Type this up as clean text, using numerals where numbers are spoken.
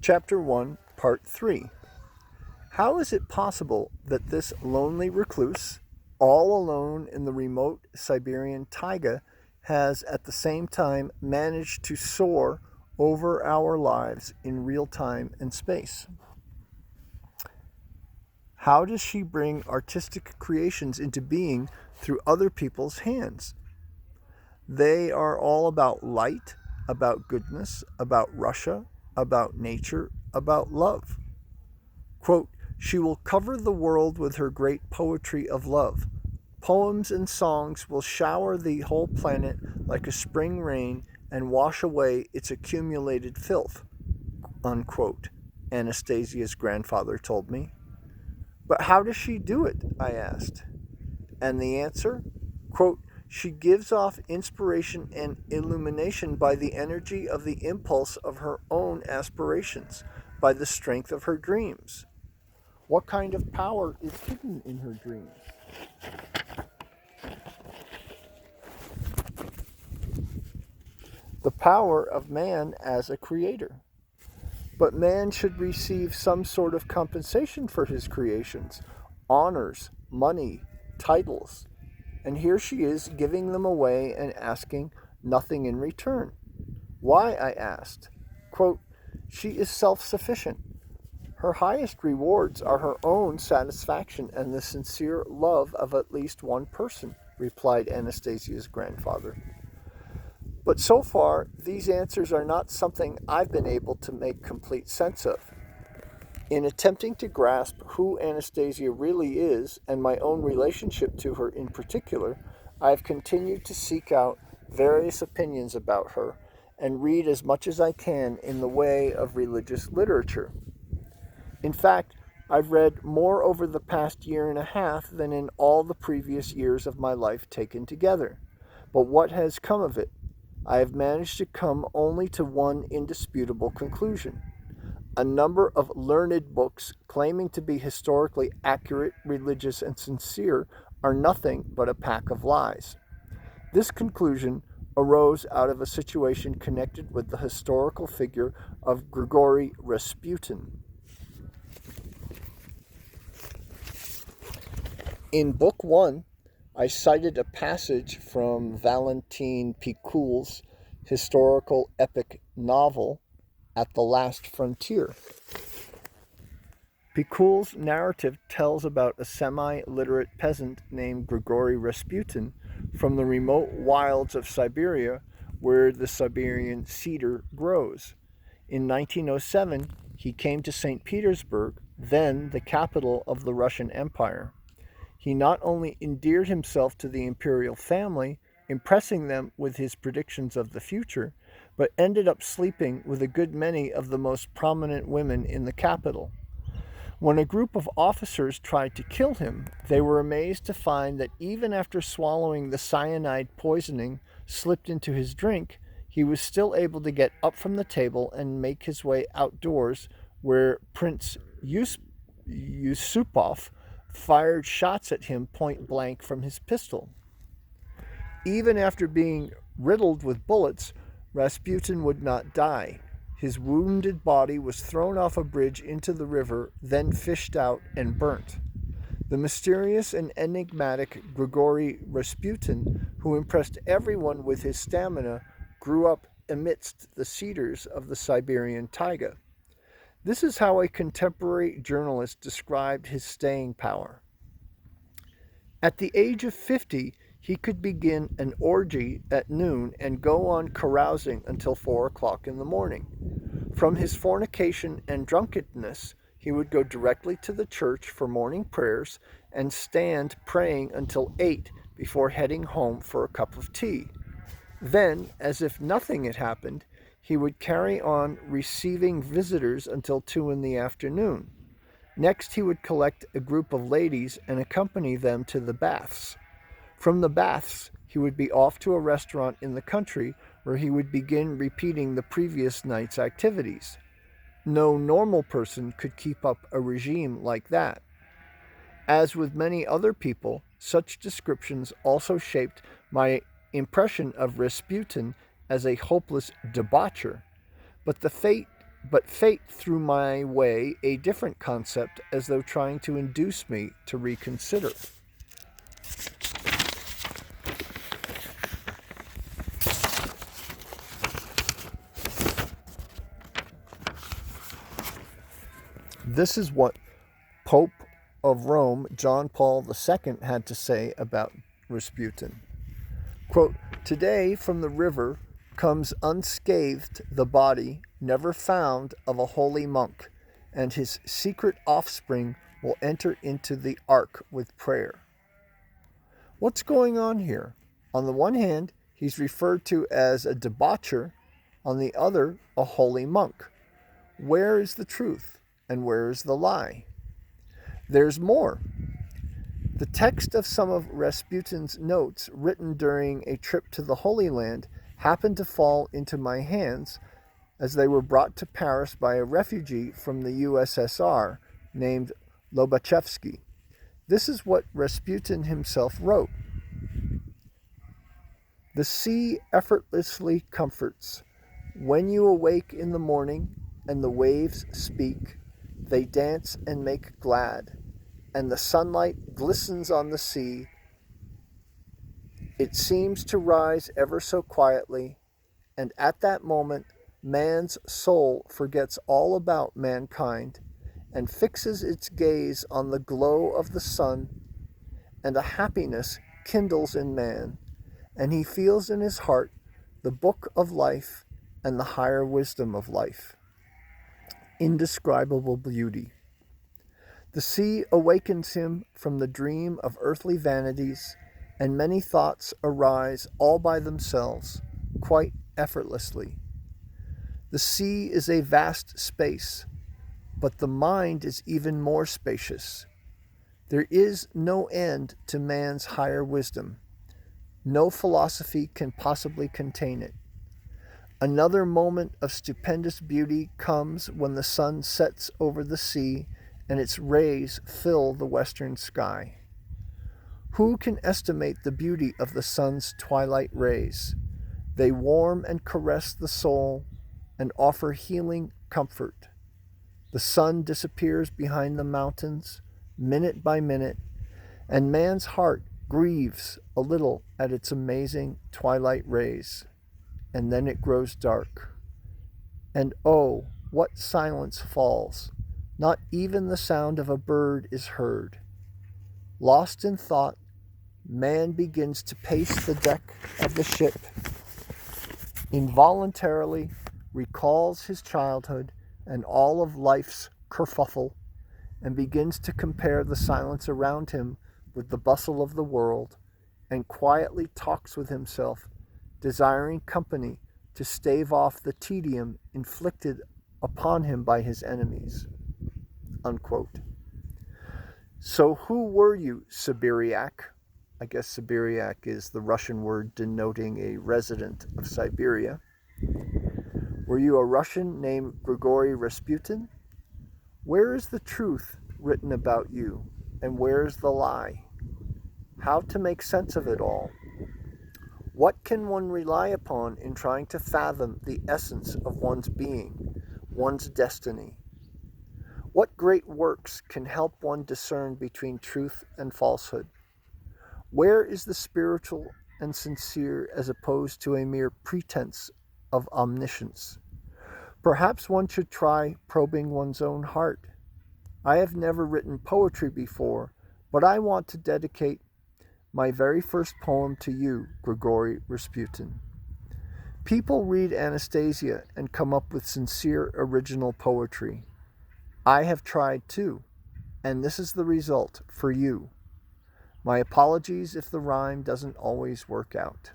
Chapter 1, Part 3. How is it possible that this lonely recluse, all alone in the remote Siberian taiga, has at the same time managed to soar over our lives in real time and space? How does she bring artistic creations into being through other people's hands? They are all about light, about goodness, about Russia, about nature, about love. Quote, she will cover the world with her great poetry of love. Poems and songs will shower the whole planet like a spring rain and wash away its accumulated filth, unquote, Anastasia's grandfather told me. But how does she do it? I asked. And the answer? Quote, she gives off inspiration and illumination by the energy of the impulse of her own aspirations, by the strength of her dreams. What kind of power is hidden in her dreams? The power of man as a creator. But man should receive some sort of compensation for his creations, honors, money, titles. And here she is giving them away and asking nothing in return. Why, I asked. Quote, she is self-sufficient. Her highest rewards are her own satisfaction and the sincere love of at least one person, replied Anastasia's grandfather. But so far, these answers are not something I've been able to make complete sense of. In attempting to grasp who Anastasia really is and my own relationship to her in particular, I have continued to seek out various opinions about her and read as much as I can in the way of religious literature. In fact, I've read more over the past year and a half than in all the previous years of my life taken together. But what has come of it? I have managed to come only to one indisputable conclusion. A number of learned books claiming to be historically accurate, religious, and sincere are nothing but a pack of lies. This conclusion arose out of a situation connected with the historical figure of Grigory Rasputin. In Book 1, I cited a passage from Valentin Picoult's historical epic novel, At the Last Frontier. Picoult's narrative tells about a semi-literate peasant named Grigory Rasputin from the remote wilds of Siberia, where the Siberian cedar grows. In 1907, he came to St. Petersburg, then the capital of the Russian Empire. He not only endeared himself to the imperial family, impressing them with his predictions of the future, but ended up sleeping with a good many of the most prominent women in the capital. When a group of officers tried to kill him, they were amazed to find that even after swallowing the cyanide poisoning slipped into his drink, he was still able to get up from the table and make his way outdoors, where Prince Yusupov fired shots at him point blank from his pistol. Even after being riddled with bullets, Rasputin would not die. His wounded body was thrown off a bridge into the river, then fished out and burnt. The mysterious and enigmatic Grigory Rasputin, who impressed everyone with his stamina, grew up amidst the cedars of the Siberian taiga. This is how a contemporary journalist described his staying power. At the age of 50, he could begin an orgy at noon and go on carousing until 4 o'clock in the morning. From his fornication and drunkenness, he would go directly to the church for morning prayers and stand praying until 8 before heading home for a cup of tea. Then, as if nothing had happened, he would carry on receiving visitors until 2 in the afternoon. Next, he would collect a group of ladies and accompany them to the baths. From the baths, he would be off to a restaurant in the country where he would begin repeating the previous night's activities. No normal person could keep up a regime like that. As with many other people, such descriptions also shaped my impression of Rasputin as a hopeless debaucher. But the fate But fate threw my way a different concept, as though trying to induce me to reconsider. This is what Pope of Rome, John Paul II, had to say about Rasputin. Quote, "Today from the river comes unscathed the body never found of a holy monk, and his secret offspring will enter into the ark with prayer." What's going on here? On the one hand, he's referred to as a debaucher, on the other, a holy monk. Where is the truth, and where is the lie? There's more. The text of some of Rasputin's notes, written during a trip to the Holy Land, happened to fall into my hands as they were brought to Paris by a refugee from the USSR named Lobachevsky. This is what Rasputin himself wrote. "The sea effortlessly comforts. When you awake in the morning and the waves speak, they dance and make glad, and the sunlight glistens on the sea. It seems to rise ever so quietly, and at that moment man's soul forgets all about mankind and fixes its gaze on the glow of the sun, and a happiness kindles in man, and he feels in his heart the book of life and the higher wisdom of life. Indescribable beauty. The sea awakens him from the dream of earthly vanities, and many thoughts arise all by themselves, quite effortlessly. The sea is a vast space, but the mind is even more spacious. There is no end to man's higher wisdom. No philosophy can possibly contain it. Another moment of stupendous beauty comes when the sun sets over the sea and its rays fill the western sky. Who can estimate the beauty of the sun's twilight rays? They warm and caress the soul and offer healing comfort. The sun disappears behind the mountains, minute by minute, and man's heart grieves a little at its amazing twilight rays. And then it grows dark. And oh, what silence falls! Not even the sound of a bird is heard. Lost in thought, man begins to pace the deck of the ship, involuntarily recalls his childhood and all of life's kerfuffle, and begins to compare the silence around him with the bustle of the world, and quietly talks with himself, desiring company to stave off the tedium inflicted upon him by his enemies." Unquote. So who were you, Siberiak? I guess Siberiak is the Russian word denoting a resident of Siberia. Were you a Russian named Grigory Rasputin? Where is the truth written about you, and where is the lie? How to make sense of it all? What can one rely upon in trying to fathom the essence of one's being, one's destiny? What great works can help one discern between truth and falsehood? Where is the spiritual and sincere as opposed to a mere pretense of omniscience? Perhaps one should try probing one's own heart. I have never written poetry before, but I want to dedicate my very first poem to you, Grigory Rasputin. People read Anastasia and come up with sincere, original poetry. I have tried too, and this is the result for you. My apologies if the rhyme doesn't always work out.